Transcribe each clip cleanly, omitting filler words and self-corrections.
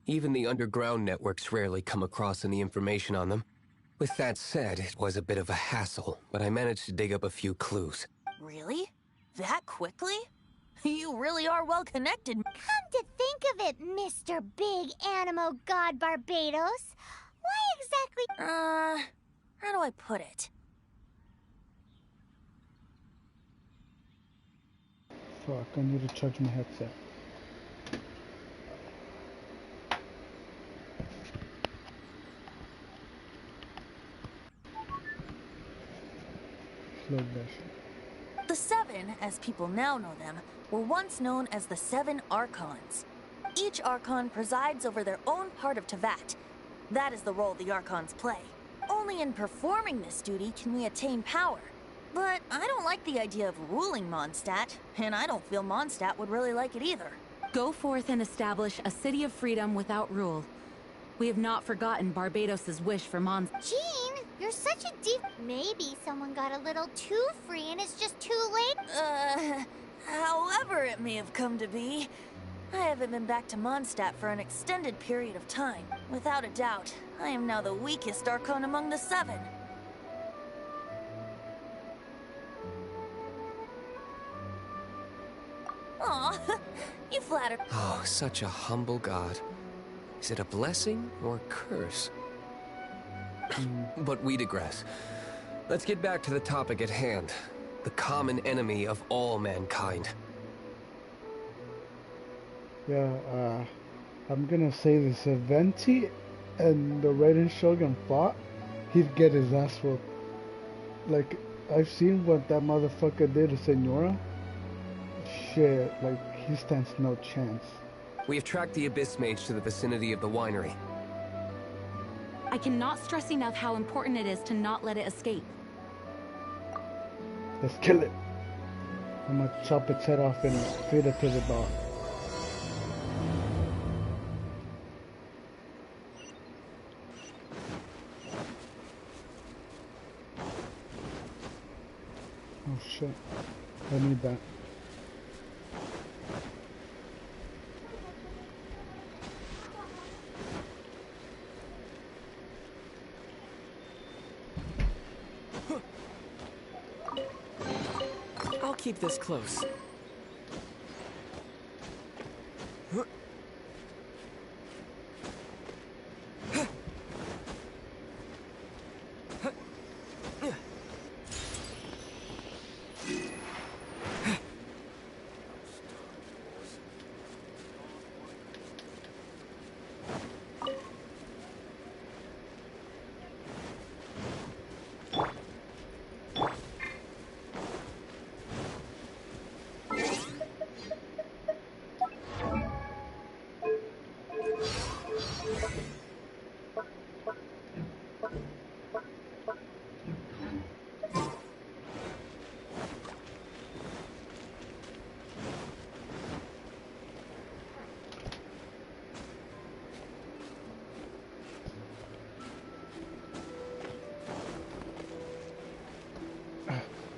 Even the underground networks rarely come across any information on them. With that said, it was a bit of a hassle, but I managed to dig up a few clues. Really? That quickly? You really are well connected. Come to think of it, Mr. Big Animo God Barbados, why exactly— how do I put it? Fuck, I need to charge my headset. Slow dash. The Seven, as people now know them, were once known as the Seven Archons. Each Archon presides over their own part of Tevat. That is the role the Archons play. Only in performing this duty can we attain power. But I don't like the idea of ruling Mondstadt, and I don't feel Mondstadt would really like it either. Go forth and establish a city of freedom without rule. We have not forgotten Barbados' wish for Mondstadt. Jean, you're such a deep— Maybe someone got a little too free and it's just too late? However it may have come to be, I haven't been back to Mondstadt for an extended period of time. Without a doubt, I am now the weakest Archon among the Seven. Aw, you flatter. Oh, such a humble god. Is it a blessing or a curse? But we digress. Let's get back to the topic at hand. The common enemy of all mankind. Yeah, I'm gonna say this. If Venti and the Raiden Shogun fought, he'd get his ass whooped. Like, I've seen what that motherfucker did to Senora. Shit, like, he stands no chance. We have tracked the Abyss Mage to the vicinity of the winery. I cannot stress enough how important it is to not let it escape. Let's kill it. I'm gonna chop its head off and feed it to the dog. Oh shit, I need that. I'll keep this close.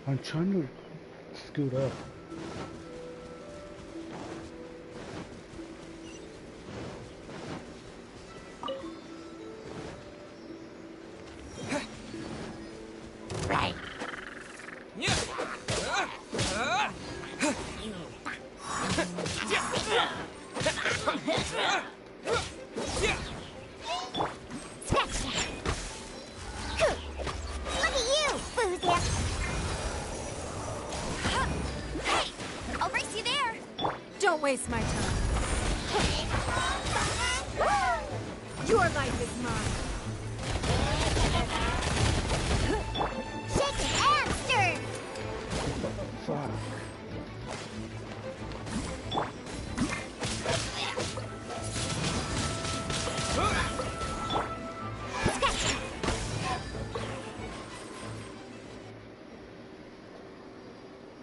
I'm trying to scoot up. Right. Look at you, Foozia. Hey, I'll race you there. Don't waste my time. Your life is mine. Shake it and stir. Fuck.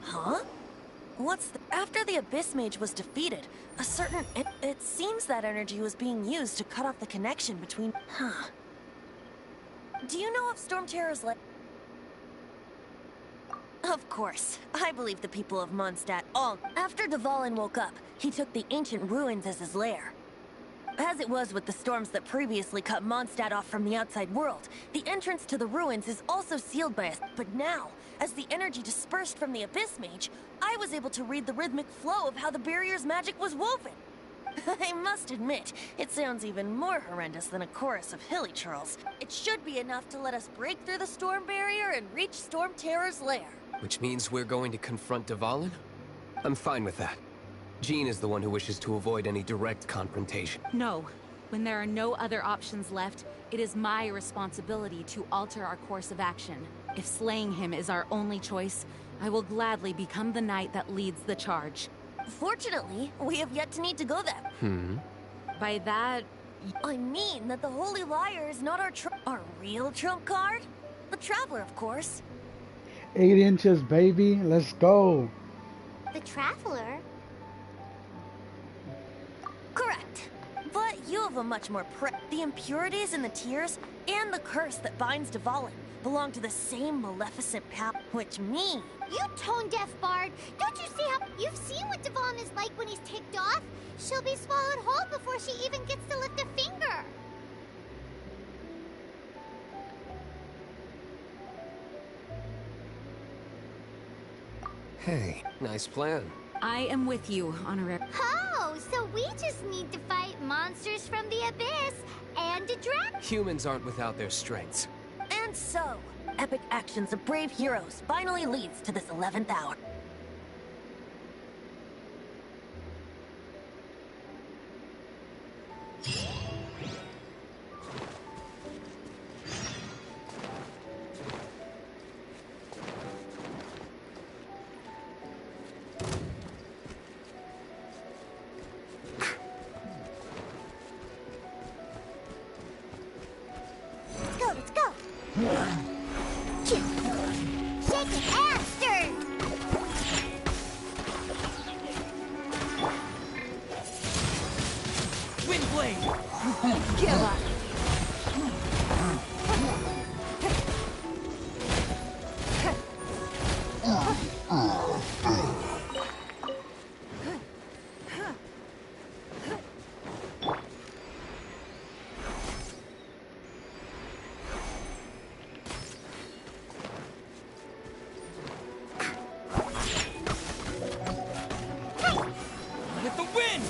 Huh? After the Abyss Mage was defeated, a certain... It seems that energy was being used to cut off the connection between... Huh. Do you know if Storm Terror's Of course. I believe the people of Mondstadt all... After Dvalin woke up, he took the ancient ruins as his lair. As it was with the storms that previously cut Mondstadt off from the outside world, the entrance to the ruins is also sealed by us. But now, as the energy dispersed from the Abyss Mage, I was able to read the rhythmic flow of how the barrier's magic was woven. I must admit, it sounds even more horrendous than a chorus of hilly churls. It should be enough to let us break through the storm barrier and reach Storm Terror's lair. Which means we're going to confront Dvalin? I'm fine with that. Jean is the one who wishes to avoid any direct confrontation. No. When there are no other options left, it is my responsibility to alter our course of action. If slaying him is our only choice, I will gladly become the knight that leads the charge. Fortunately, we have yet to need to go there. By that... I mean that the Holy Liar is not our real trump card? The Traveler, of course. 8 inches, baby. Let's go. The Traveler? Correct. But you have a much more The impurities in the tears and the curse that binds Dvalin belong to the same maleficent power, which means... You tone-deaf bard! Don't you see how... You've seen what Dvalin is like when he's ticked off? She'll be swallowed whole before she even gets to lift a finger! Hey, nice plan. I am with you, Honorary. Oh, so we just need to fight monsters from the Abyss and a dragon? Humans aren't without their strengths. And so, epic actions of brave heroes finally leads to this 11th hour. Let's go! Shake it and stir! Windblade! Give up! With the wind!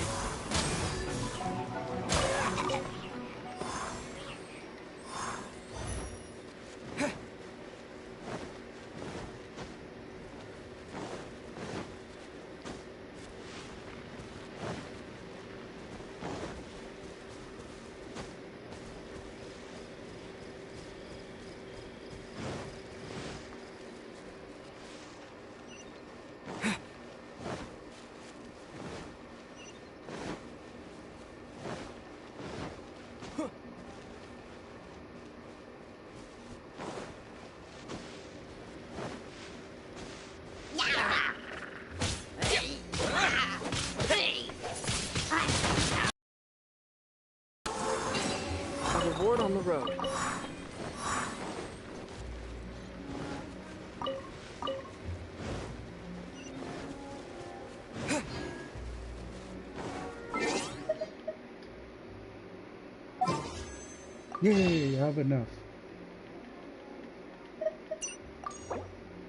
A reward on the road. Yay, I have enough.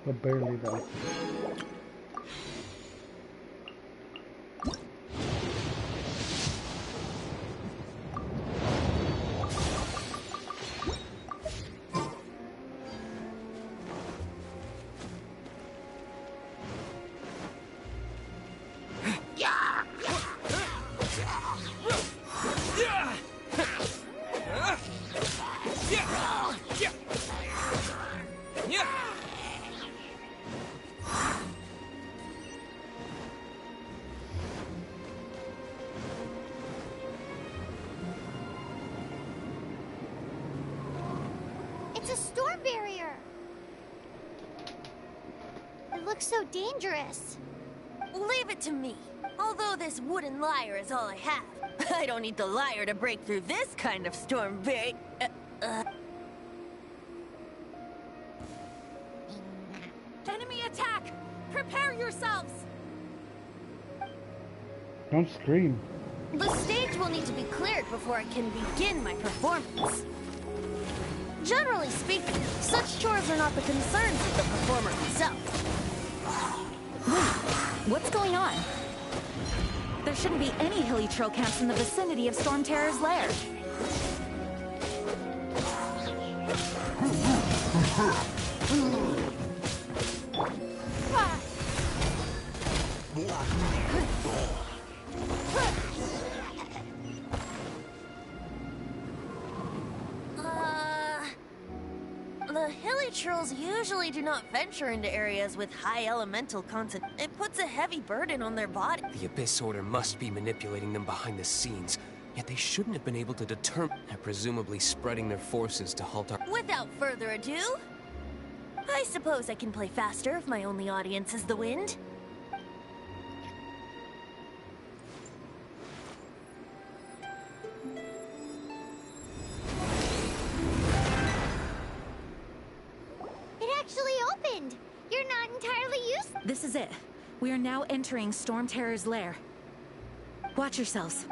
But barely though. It's a storm barrier! It looks so dangerous. Leave it to me. Although this wooden lyre is all I have, I don't need the lyre to break through this kind of storm Enemy attack! Prepare yourselves! Don't scream. The stage will need to be cleared before I can begin my performance. Generally speaking, such chores are not the concerns of the performer himself. Wait, what's going on? There shouldn't be any hilly trail camps in the vicinity of Storm Terror's lair. The hilly trolls usually do not venture into areas with high elemental content. It puts a heavy burden on their body. The Abyss Order must be manipulating them behind the scenes, yet they shouldn't have been able to determine. They're presumably spreading their forces to halt our... Without further ado, I suppose I can play faster if my only audience is the wind. You're not entirely useless. This is it. We are now entering Storm Terror's lair. Watch yourselves.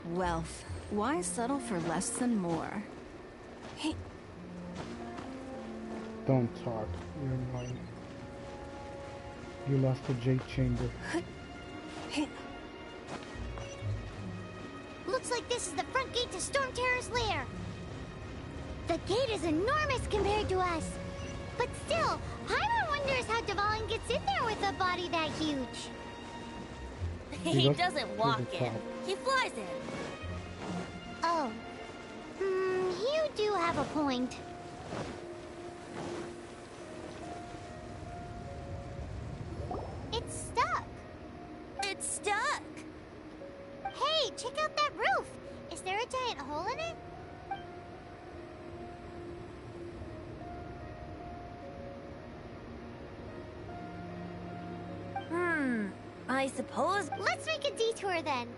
Well, why settle for less than more? Don't talk. You're mine. You left the Jade Chamber. Looks like this is the front gate to Storm Terror's lair. The gate is enormous compared to us. But still, Paimon wonders how Devon gets in there with a body that huge. He doesn't walk in. He flies in. Oh. You do have a point. It's stuck. It's stuck. Hey, check out that roof. Is there a giant hole in it? I suppose... Let's make a detour then.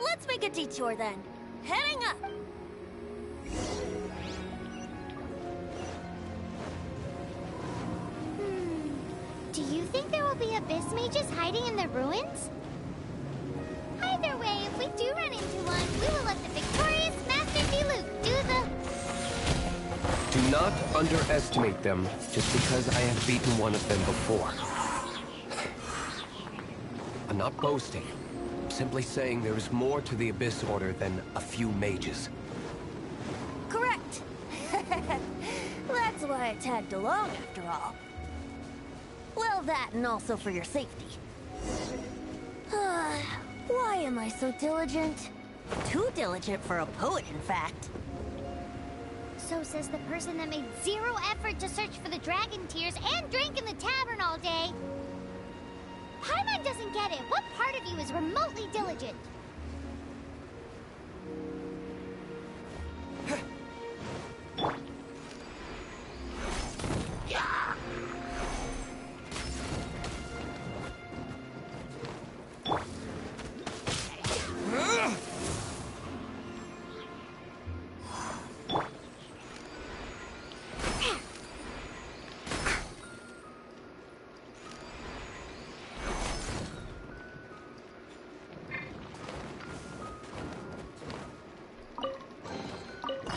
Let's make a detour then. Heading up. Do you think there will be abyss mages hiding in the ruins? Either way, if we do run into one, we will let the victorious Master Diluc do the... Do not underestimate them just because I have beaten one of them before. I'm not boasting. I'm simply saying there is more to the Abyss Order than a few mages. Correct. That's why I tagged along after all. Well, that and also for your safety. Why am I so diligent? Too diligent for a poet, in fact. So says the person that made zero effort to search for the dragon tears and drank in the tavern all day. Paimon doesn't get it. What part of you is remotely diligent?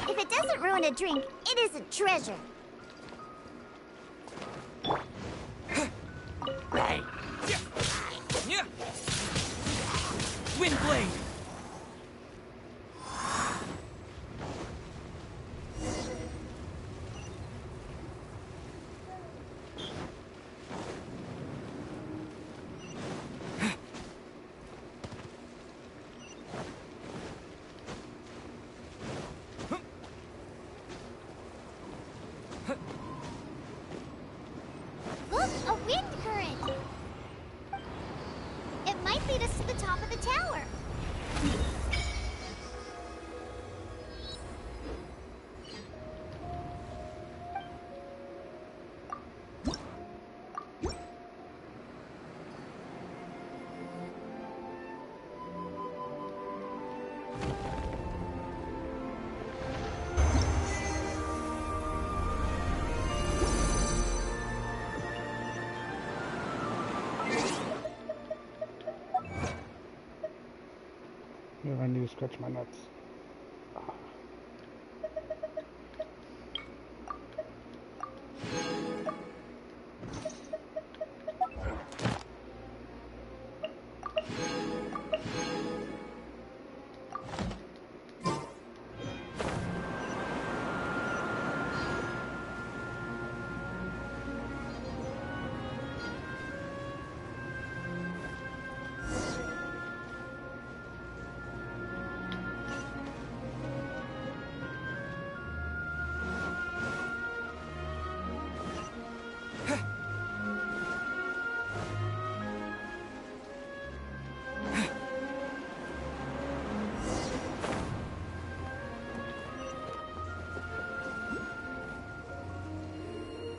If it doesn't ruin a drink, it is a treasure. Windblade! Look, a wind current. It might lead us to the top of the tower. I need to scratch my nuts.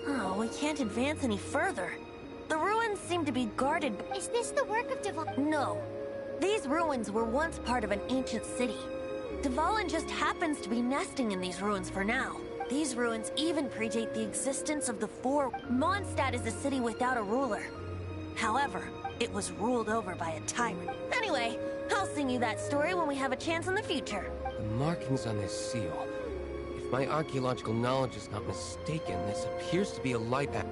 Oh, we can't advance any further. The ruins seem to be guarded. Is this the work of Devon? No. These ruins were once part of an ancient city. Dvalin just happens to be nesting in these ruins for now. These ruins even predate the existence of the four. Mondstadt is a city without a ruler. However, it was ruled over by a tyrant. Anyway, I'll sing you that story when we have a chance in the future. The markings on this seal. If my archaeological knowledge is not mistaken, this appears to be a light at...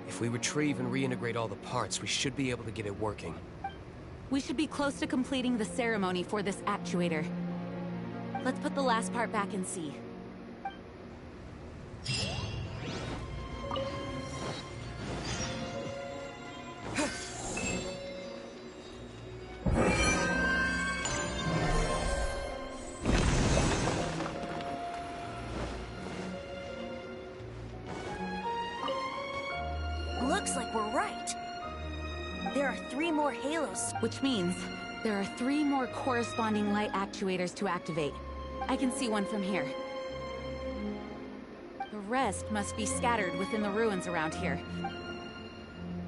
If we retrieve and reintegrate all the parts, we should be able to get it working. We should be close to completing the ceremony for this actuator. Let's put the last part back and see. Looks like we're right. There are 3 more halos. Which means there are 3 more corresponding light actuators to activate. I can see one from here. The rest must be scattered within the ruins around here.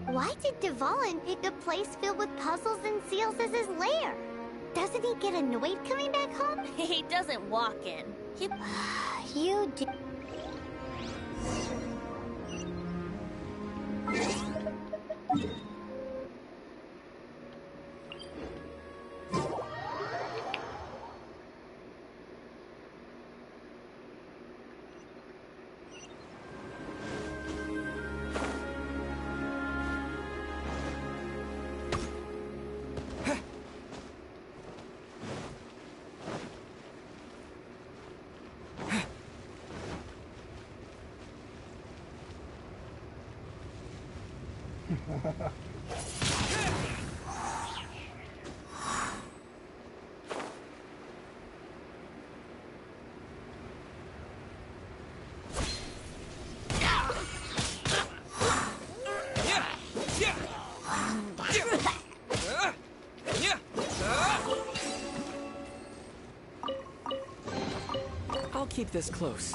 Why did Dvalin pick a place filled with puzzles and seals as his lair? Doesn't he get annoyed coming back home? He doesn't walk in. You do. I'll keep this close.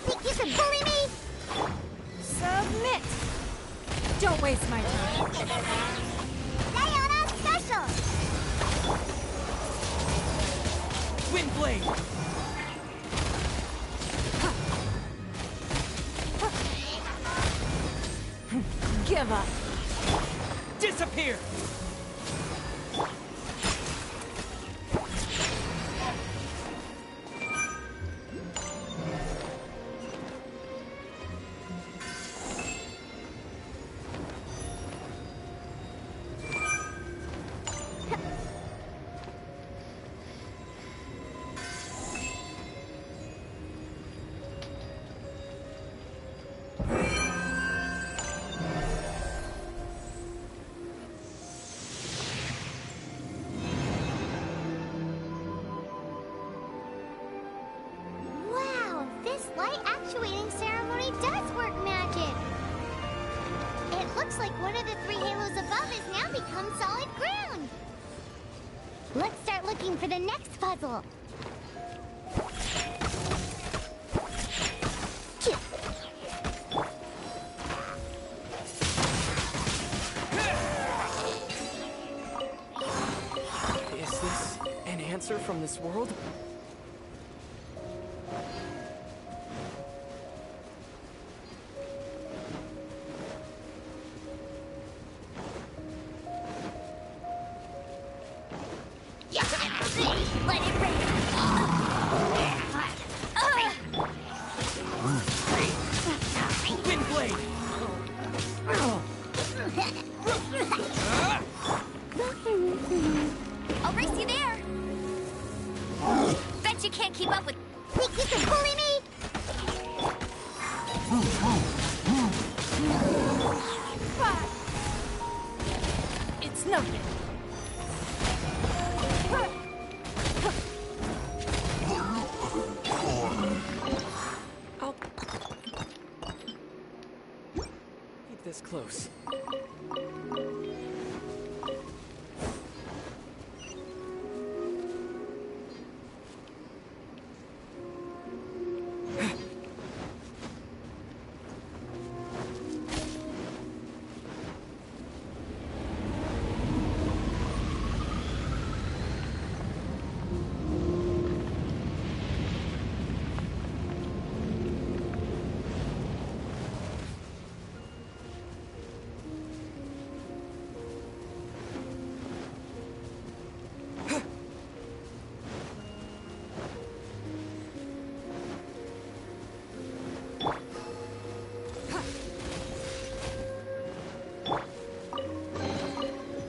Think you can bully me? Submit! Don't waste my time. Diana Special! Wind blade! Give up. Disappear! Wow, this light actuating ceremony does work magic! It looks like one of the 3 halos above has now become solid ground. Let's start looking for the next puzzle. Is this an answer from this world? Let it rain. Wind blade! I'll race you there. Bet you can't keep up with. Think you can bully me? It's noted. I'll keep this close.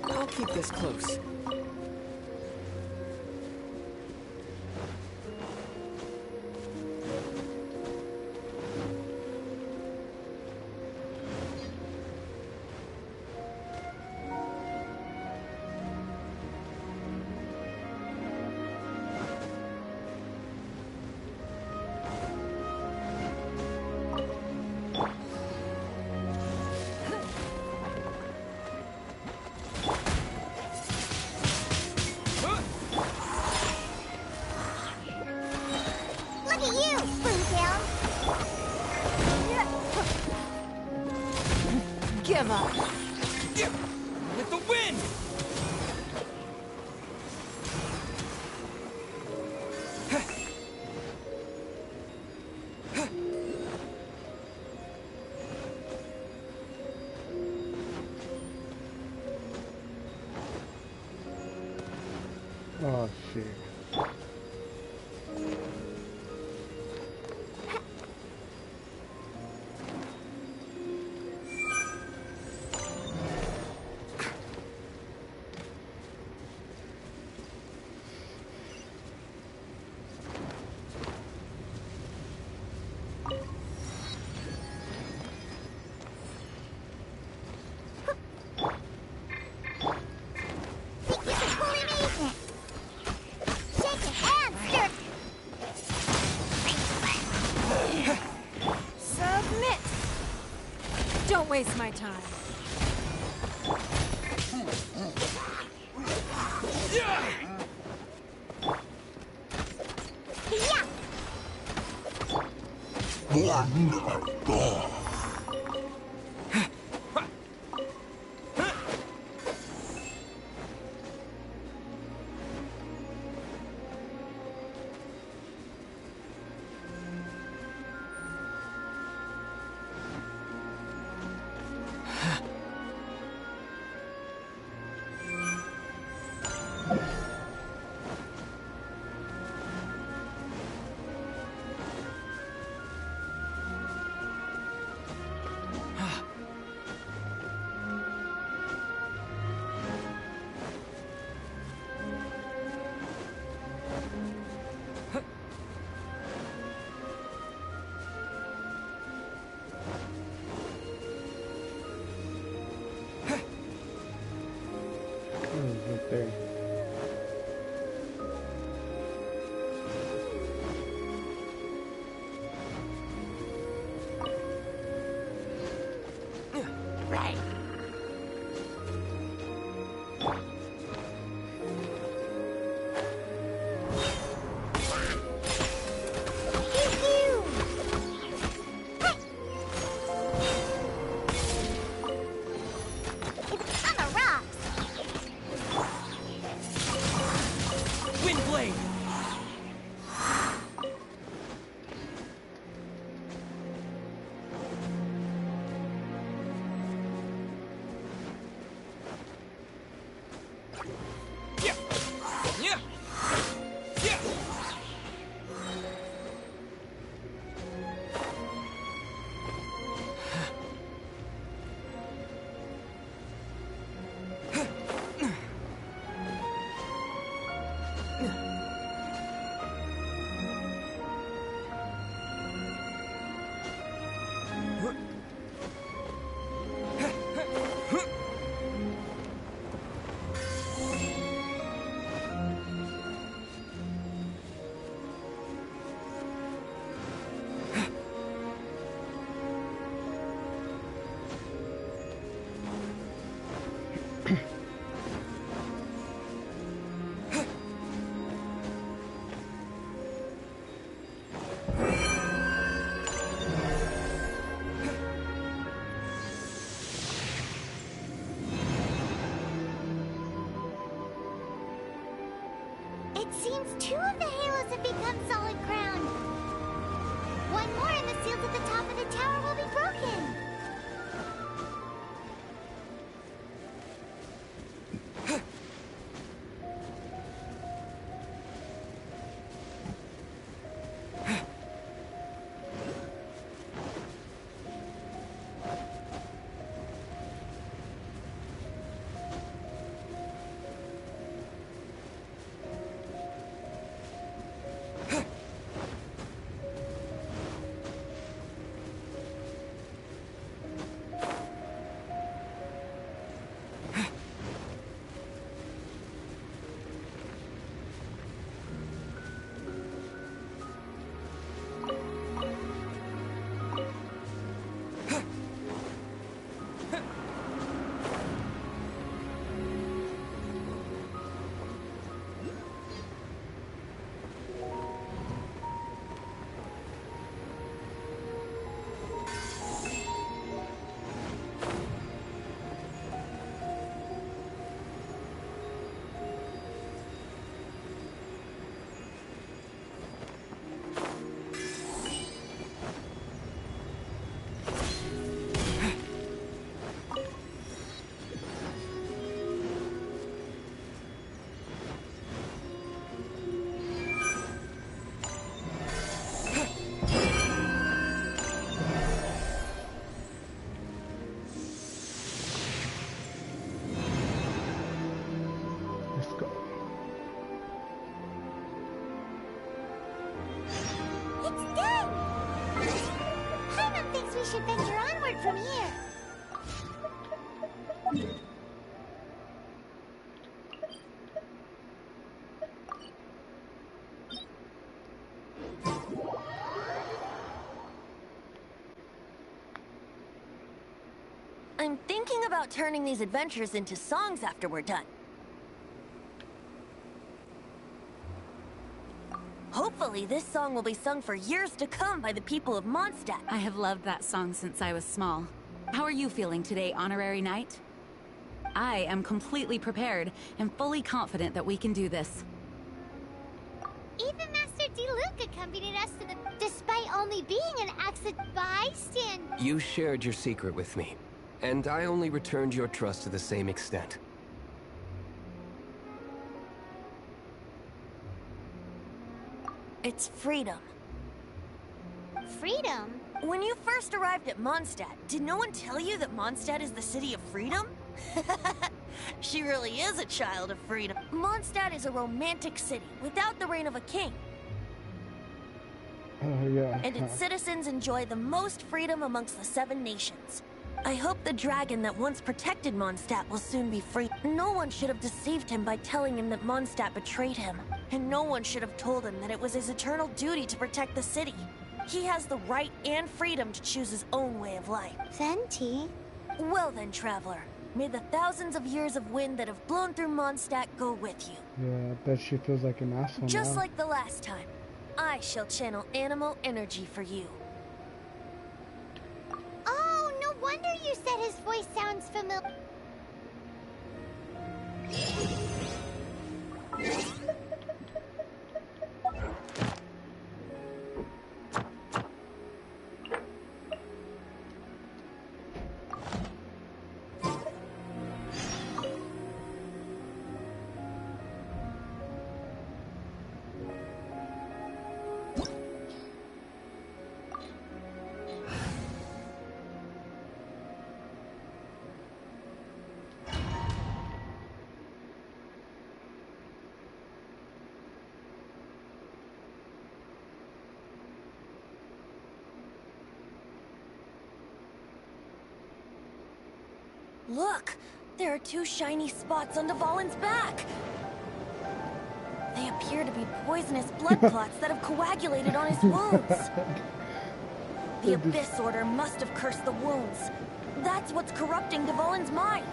I'll keep this close. Look at you, Spoontail. Give up. With the wind! Oh shit. Think you can bully me? Shake your hand, Submit. Don't waste my time. Yeah. Lightning Blade! Yeah! Yeah! Yeah! It seems 2 of the halos have become solid ground. One more and the seals at the top of the tower will be broken. Let's go. It's done! Paimon thinks we should venture onward from here. I'm thinking about turning these adventures into songs after we're done. Hopefully, this song will be sung for years to come by the people of Mondstadt. I have loved that song since I was small. How are you feeling today, Honorary Knight? I am completely prepared and fully confident that we can do this. Even Master Diluc accompanied us to the... despite only being an accident bystander. You shared your secret with me, and I only returned your trust to the same extent. It's freedom. Freedom? When you first arrived at Mondstadt, did no one tell you that Mondstadt is the city of freedom? She really is a child of freedom. Mondstadt is a romantic city without the reign of a king. Yeah. And its citizens enjoy the most freedom amongst the 7 nations. I hope the dragon that once protected Mondstadt will soon be free. No one should have deceived him by telling him that Mondstadt betrayed him. And no one should have told him that it was his eternal duty to protect the city. He has the right and freedom to choose his own way of life. Venti? Well then, traveler. May the thousands of years of wind that have blown through Mondstadt go with you. Yeah, I bet she feels like an asshole Just now. like the last time, I shall channel animal energy for you. Oh, no wonder you said his voice sounds familiar. Look! There are two shiny spots on Dvalin's back! They appear to be poisonous blood clots that have coagulated on his wounds. The Abyss Order must have cursed the wounds. That's what's corrupting Dvalin's mind.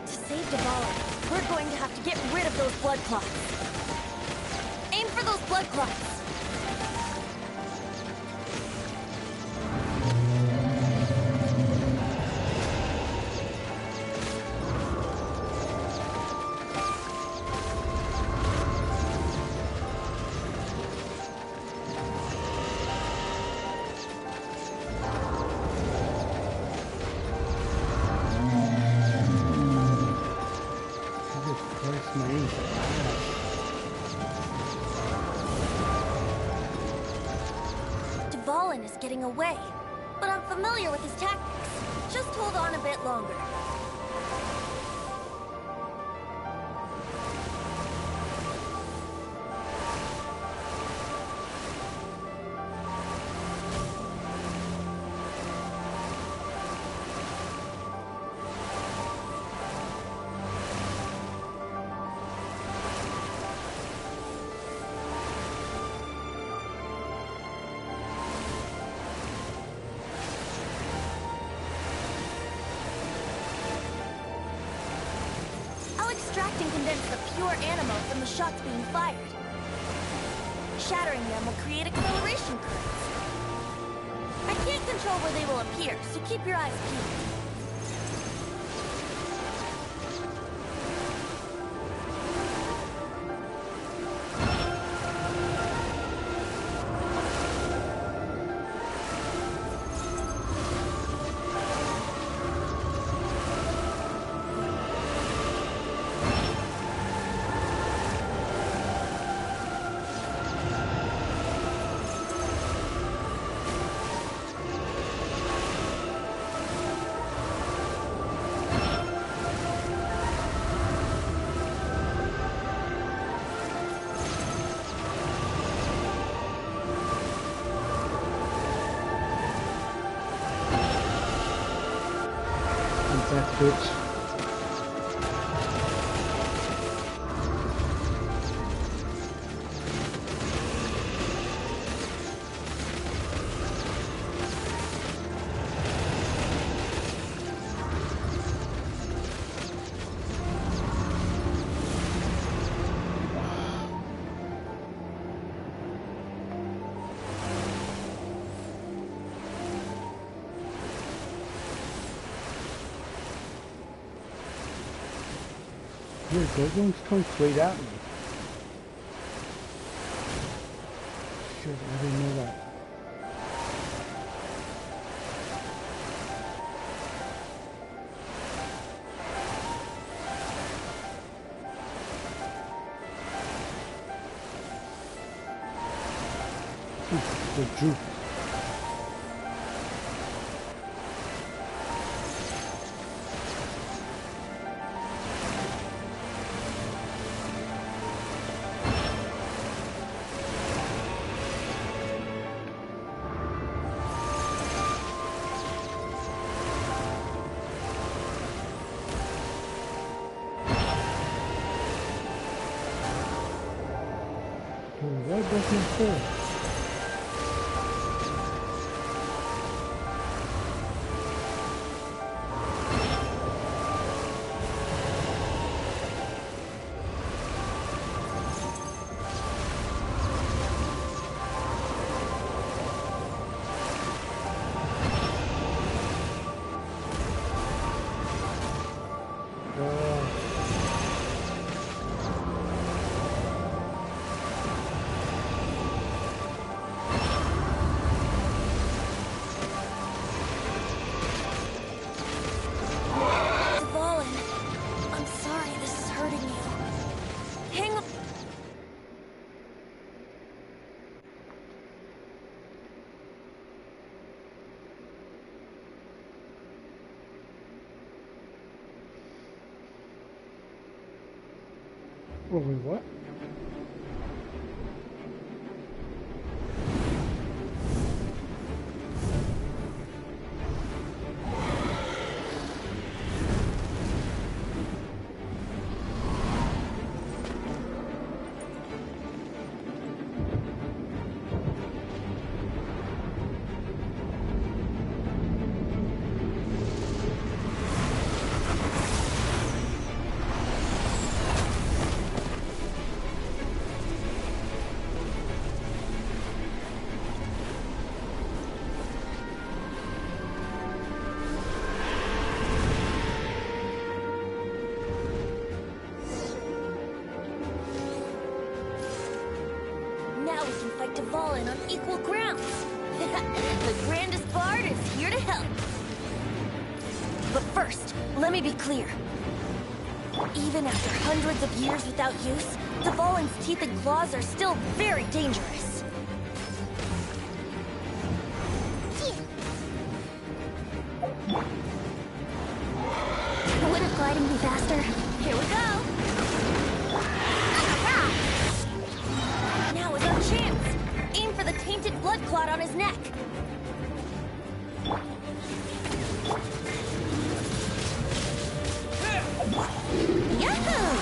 To save Dvalin, we're going to have to get rid of those blood clots. Aim for those blood clots. Dvalin is getting away, but I'm familiar with his tactics. Just hold on a bit longer. Extract and condense the pure animo from the shots being fired. Shattering them will create acceleration currents. I can't control where they will appear, so keep your eyes peeled. Bitch. Dude, those ones come straight at me. Shit, I didn't know that. The juke. Why doesn't it fall? Oh, wait, what? Now we can fight Dvalin on equal grounds. The grandest bard is here to help. But first, let me be clear. Even after hundreds of years without use, Dvalin's teeth and claws are still very dangerous. Wouldn't gliding be faster? Here we go! Now is our chance! Aim for the tainted blood clot on his neck! Yahoo!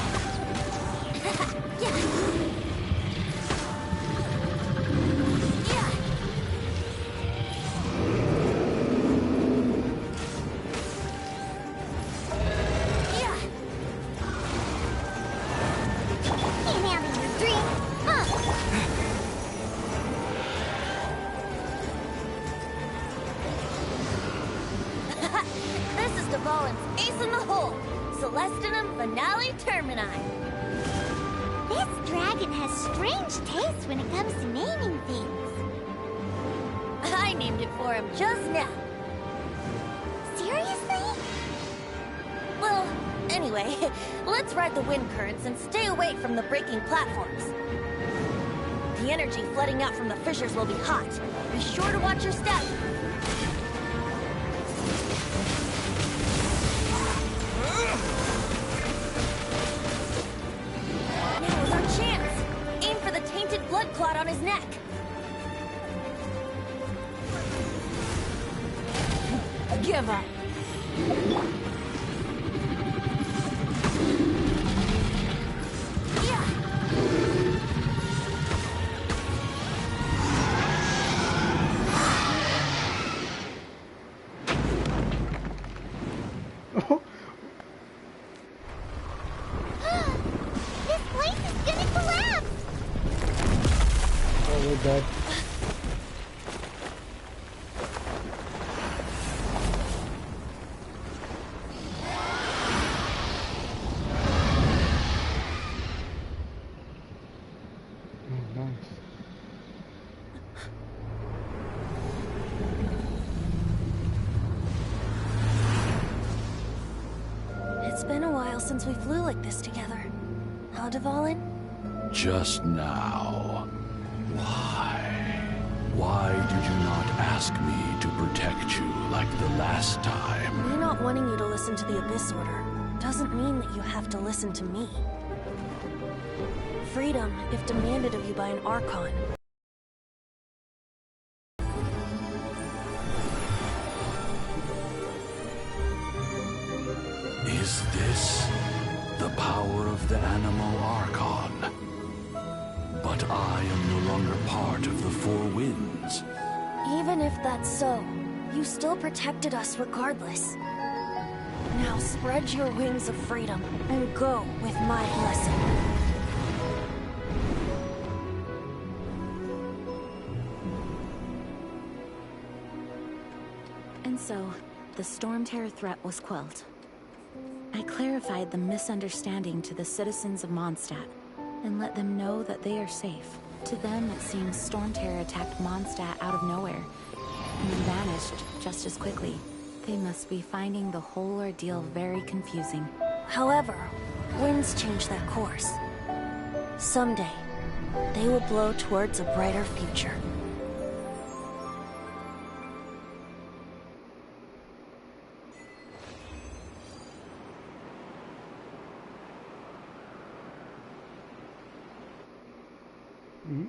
This is Dvalin's ace in the hole! Celestinum Finale Termini! This dragon has strange taste when it comes to naming things. I named it for him just now. Seriously? Well, anyway, let's ride the wind currents and stay away from the breaking platforms. The energy flooding out from the fissures will be hot. Be sure to watch your step. Now is our chance. Aim for the tainted blood clot on his neck. Give up. This place is gonna collapse! Oh, we're dead. Oh, nice. It's been a while since we flew like this together. How, Dvalin? Just now. Why? Why did you not ask me to protect you like the last time? Me not wanting you to listen to the Abyss Order doesn't mean that you have to listen to me. Freedom, if demanded of you by an Archon, Is this the power of the Animo Archon? But I am no longer part of the Four Winds. even if that's so, you still protected us regardless. Now spread your wings of freedom and go with my blessing. And so, the Storm Terror threat was quelled. I clarified the misunderstanding to the citizens of Mondstadt, and let them know that they are safe. To them, it seems Storm Terror attacked Mondstadt out of nowhere, and then vanished just as quickly. They must be finding the whole ordeal very confusing. However, winds change their course. Someday, they will blow towards a brighter future. Mm-hmm.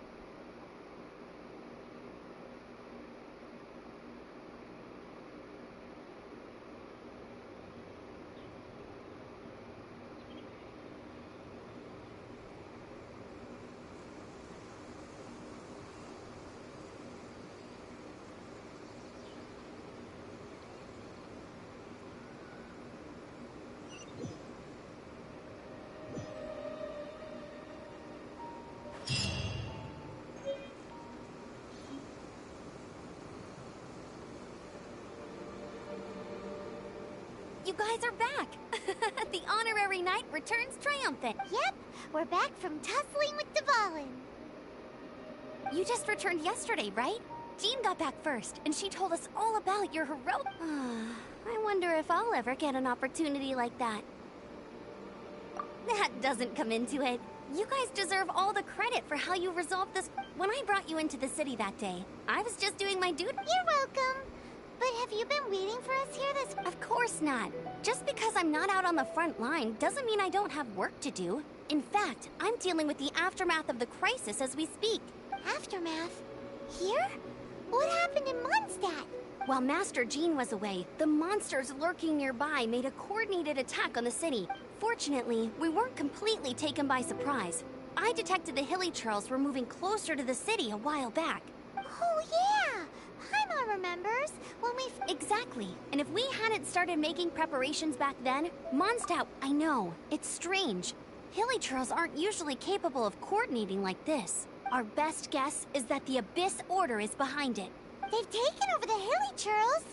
You guys are back! The honorary knight returns triumphant. Yep, we're back from tussling with Dvalin. You just returned yesterday, right? Jean got back first, and she told us all about your heroic... I wonder if I'll ever get an opportunity like that. That doesn't come into it. You guys deserve all the credit for how you resolved this. When I brought you into the city that day, I was just doing my duty. You're welcome. But have you been waiting for us here this... Of course not. Just because I'm not out on the front line doesn't mean I don't have work to do. In fact, I'm dealing with the aftermath of the crisis as we speak. Aftermath? Here? What happened in Mondstadt? While Master Jean was away, the monsters lurking nearby made a coordinated attack on the city. Fortunately, we weren't completely taken by surprise. I detected the Hilly Churls were moving closer to the city a while back. Oh yeah! Paimon remembers when we... Exactly. And if we hadn't started making preparations back then, Mondstadt... I know, it's strange. Hilly Churls aren't usually capable of coordinating like this. Our best guess is that the Abyss Order is behind it. They've taken over the Hilly Churls?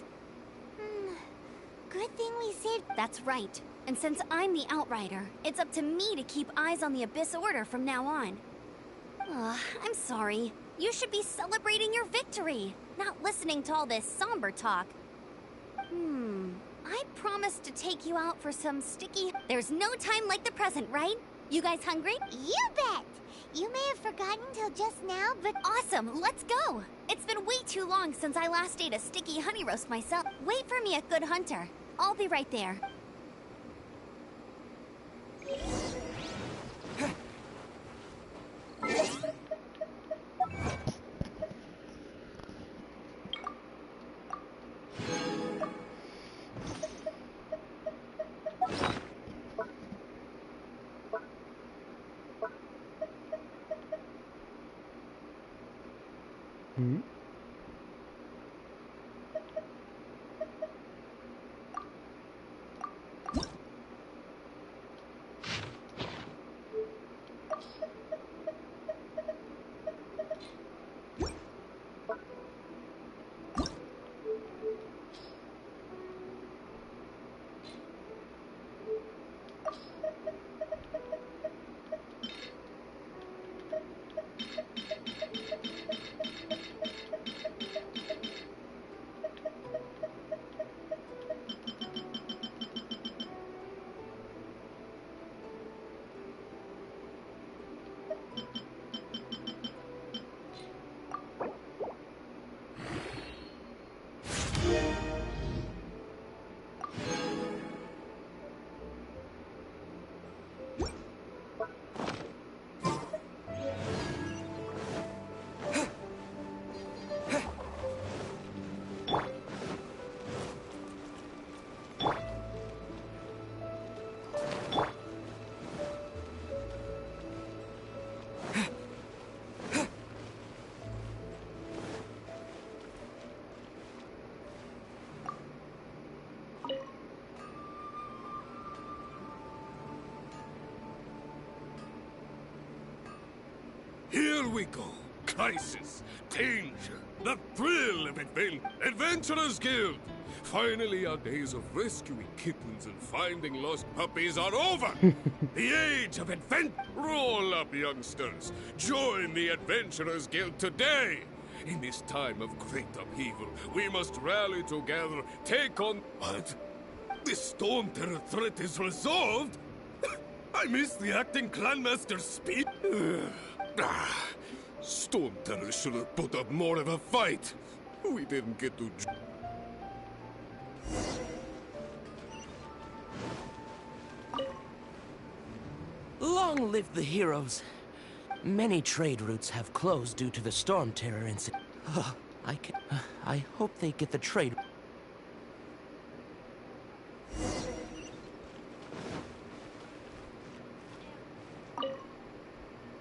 Good thing we saved... That's right. And since I'm the Outrider, it's up to me to keep eyes on the Abyss Order from now on. I'm sorry. You should be celebrating your victory, not listening to all this somber talk. I promised to take you out for some sticky... There's no time like the present, right? You guys hungry? You bet! You may have forgotten till just now, but... Awesome, let's go! It's been way too long since I last ate a sticky honey roast myself. Wait for me at Good Hunter. I'll be right there. Here we go. Crisis, danger, the thrill of Adventurers Guild. Finally, our days of rescuing kittens and finding lost puppies are over. The age of roll up, youngsters. Join the Adventurers Guild today. In this time of great upheaval, we must rally together, take on... What? The Storm Terror threat is resolved? I missed the acting clanmaster's speech. Storm Terror should have put up more of a fight. We didn't get to... Long live the heroes. Many trade routes have closed due to the Storm Terror incident. I hope they get the trade...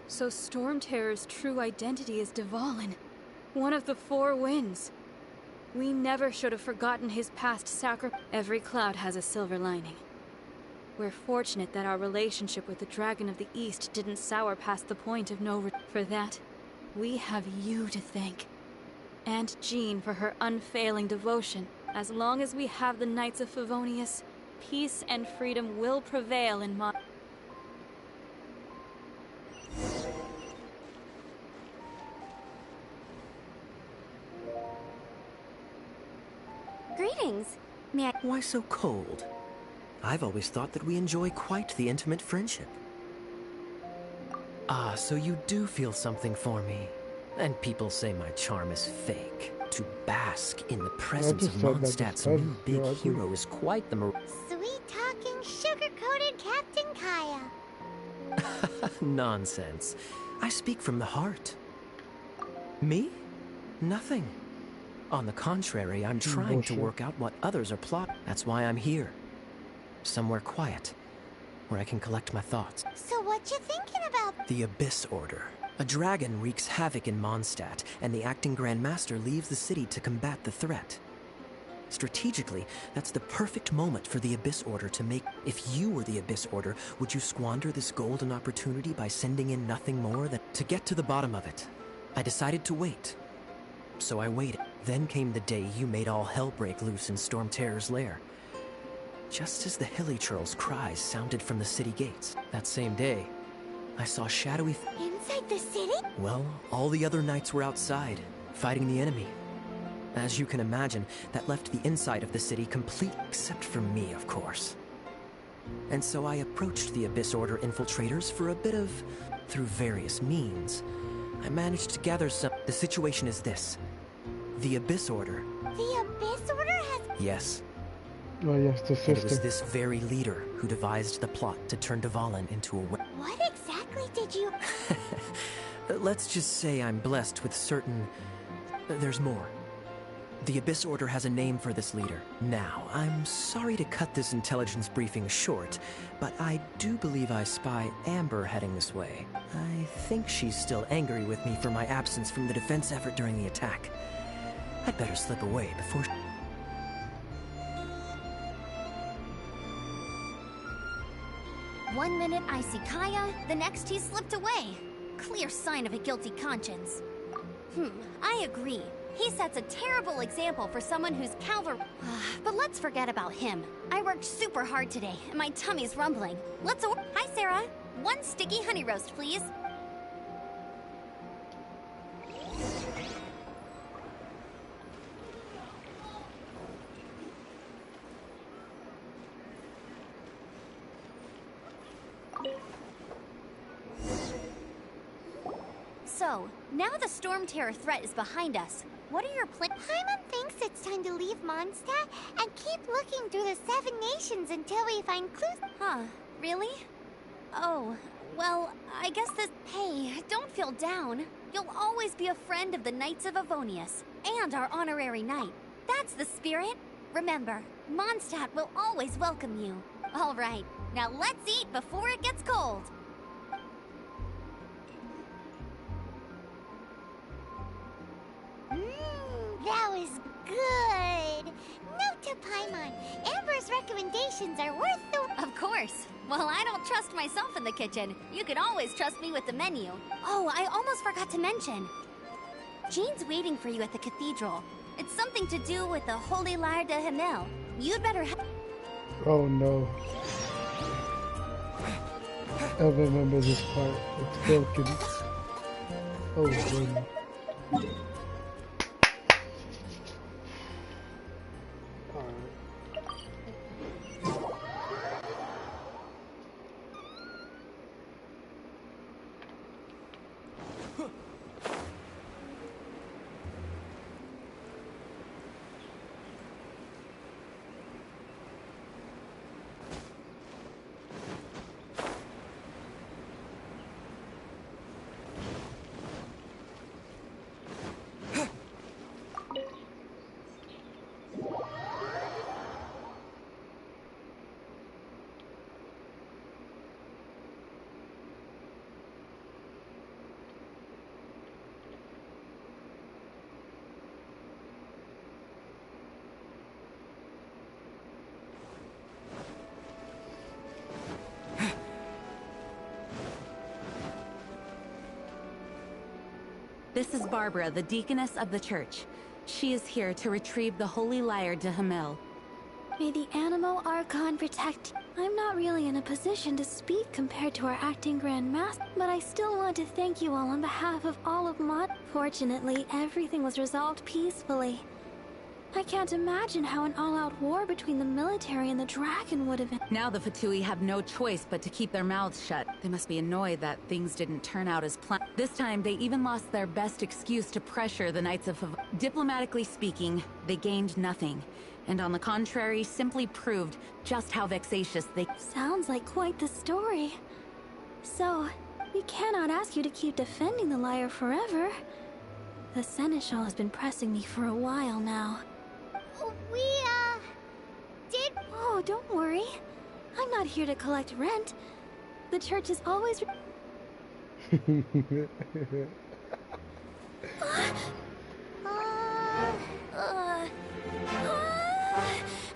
So Storm Terror's true identity is Dvalin, one of the Four Winds. We never should have forgotten his past sacrifice. Every cloud has a silver lining. We're fortunate that our relationship with the Dragon of the East didn't sour past the point of no return. For that, we have you to thank. And Jean for her unfailing devotion. As long as we have the Knights of Favonius, peace and freedom will prevail in Mon... things. May I? Why so cold? I've always thought that we enjoy quite the intimate friendship. Ah, so you do feel something for me. And people say my charm is fake. To bask in the presence of Mondstadt's new big hero is quite the Sweet-talking, sugar-coated Captain Kaya. Nonsense. I speak from the heart. Me? Nothing. On the contrary, I'm trying to work out what others are plotting. That's why I'm here. Somewhere quiet, where I can collect my thoughts. So what you thinking about? The Abyss Order. A dragon wreaks havoc in Mondstadt, and the acting Grand Master leaves the city to combat the threat. Strategically, that's the perfect moment for the Abyss Order to make... If you were the Abyss Order, would you squander this golden opportunity by sending in nothing more than... To get to the bottom of it, I decided to wait. So I waited. Then came the day you made all hell break loose in Storm Terror's lair. Just as the Hilly Churl's cries sounded from the city gates. That same day, I saw shadowy... Inside the city? Well, all the other knights were outside, fighting the enemy. As you can imagine, that left the inside of the city complete, except for me, of course. And so I approached the Abyss Order infiltrators for a bit of... Through various means, I managed to gather some... The situation is this. The Abyss Order... The Abyss Order has... Yes. Oh yes, the sister. And it was this very leader who devised the plot to turn Dvalin into a... What exactly did you... Let's just say I'm blessed with certain... There's more. The Abyss Order has a name for this leader. Now, I'm sorry to cut this intelligence briefing short, but I do believe I spy Amber heading this way. I think she's still angry with me for my absence from the defense effort during the attack. I'd better slip away before... One minute I see Kaya, the next he slipped away. Clear sign of a guilty conscience. I agree. He sets a terrible example for someone who's But let's forget about him. I worked super hard today, and my tummy's rumbling. Hi, Sarah. One sticky honey roast, please. So, now the Storm Terror threat is behind us. What are your plans? Paimon thinks it's time to leave Mondstadt and keep looking through the 7 nations until we find clues. Huh, really? Oh, well, I guess that... Hey, don't feel down. You'll always be a friend of the Knights of Avonius, and our honorary knight. That's the spirit. Remember, Mondstadt will always welcome you. All right, now let's eat before it gets cold. That was good. Note to Paimon, Amber's recommendations are worth the... Of course. Well, I don't trust myself in the kitchen. You can always trust me with the menu. Oh, I almost forgot to mention. Jean's waiting for you at the cathedral. It's something to do with the Holy Lyre de Himmel. You'd better Oh no. I remember this part. It's broken. Oh goodness. This is Barbara, the deaconess of the church. She is here to retrieve the Holy Lyre de Himmel. May the Animo Archon protect you. I'm not really in a position to speak compared to our acting Grand Master, but I still want to thank you all on behalf of all of Mod. Fortunately, everything was resolved peacefully. I can't imagine how an all-out war between the military and the dragon would have been. Now the Fatui have no choice but to keep their mouths shut. They must be annoyed that things didn't turn out as planned. This time, they even lost their best excuse to pressure the Knights of Diplomatically speaking, they gained nothing. And on the contrary, simply proved just how vexatious they... Sounds like quite the story. So, we cannot ask you to keep defending the liar forever. The Seneschal has been pressing me for a while now. We, did... Oh, don't worry. I'm not here to collect rent. The church is always... The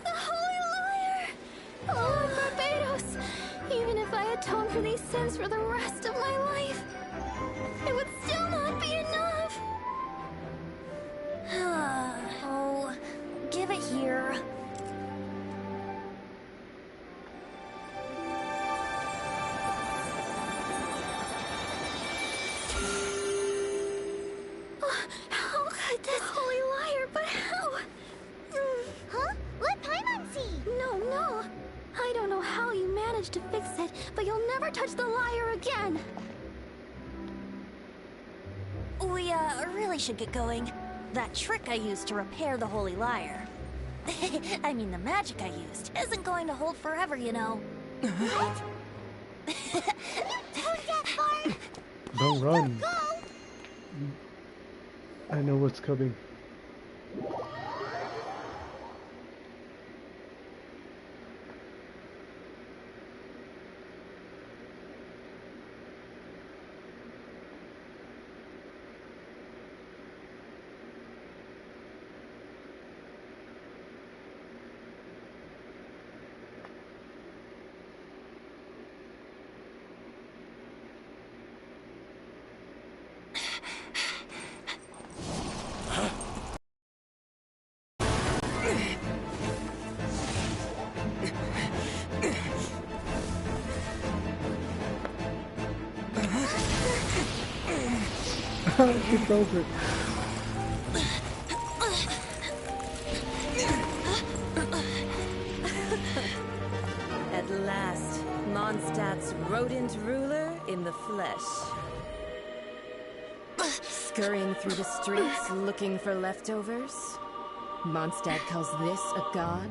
Holy Liar! Oh, Barbados! Even if I atone for these sins for the rest of my life, it would still not be enough! Oh, give it here. How could this Holy Liar, but how? Huh? Let Paimon see! No. I don't know how you managed to fix it, but you'll never touch the liar again! We, really should get going. That trick I used to repair the Holy Liar. I mean, the magic I used isn't going to hold forever, you know. What? You told that far! Don't run. Go! I know what's coming. Get over it. At last, Mondstadt's rodent ruler in the flesh. Scurrying through the streets looking for leftovers? Mondstadt calls this a god?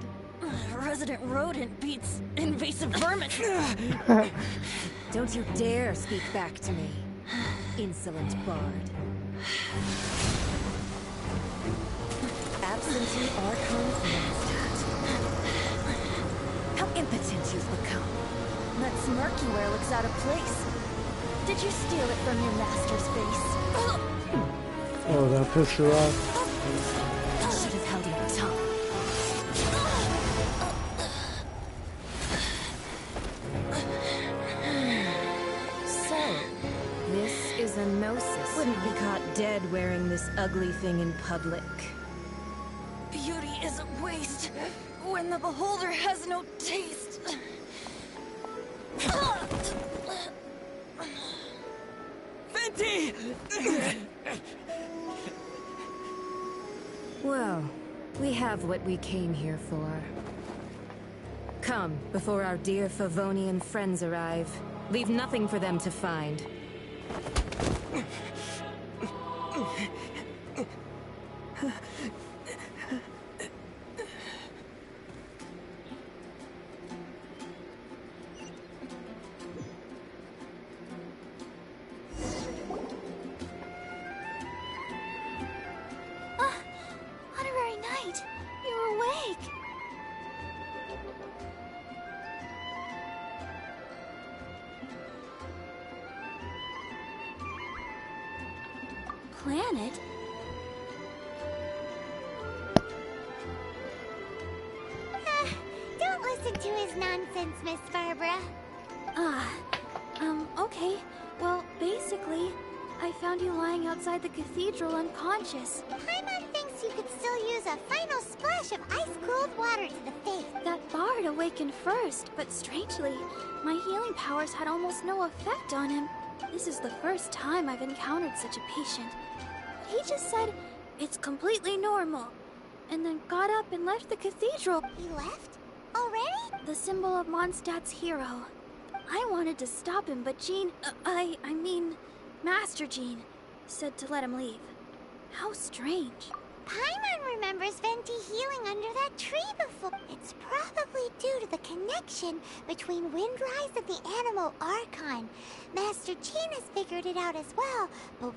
Resident rodent beats invasive vermin. Don't you dare speak back to me, insolent bard. Absentee Archon of Mondstadt. How impotent you've become. That smirky wear looks out of place. Did you steal it from your master's face? Oh, that pissed her off. You should have held your tongue. So, this is a gnosis. Wouldn't be caught dead wearing this ugly thing in public. Beauty is a waste when the beholder has no taste. Venti! Well, we have what we came here for. Come, before our dear Favonian friends arrive. Leave nothing for them to find. Honorary Knight, you're awake! Planet? Don't listen to his nonsense, Miss Barbara. Okay. Well, basically, I found you lying outside the cathedral unconscious. Paimon thinks you could still use a final splash of ice-cooled water to the face. That bard awakened first, but strangely, my healing powers had almost no effect on him. This is the first time I've encountered such a patient. He just said, it's completely normal. and then got up and left the cathedral. He left? Already? The symbol of Mondstadt's hero. I wanted to stop him, but Jean, I mean, Master Jean, said to let him leave. How strange. Paimon remembers Venti healing under that tree before. It's probably due to the connection between Windrise and the Animal Archon. Master Jean has figured it out as well, but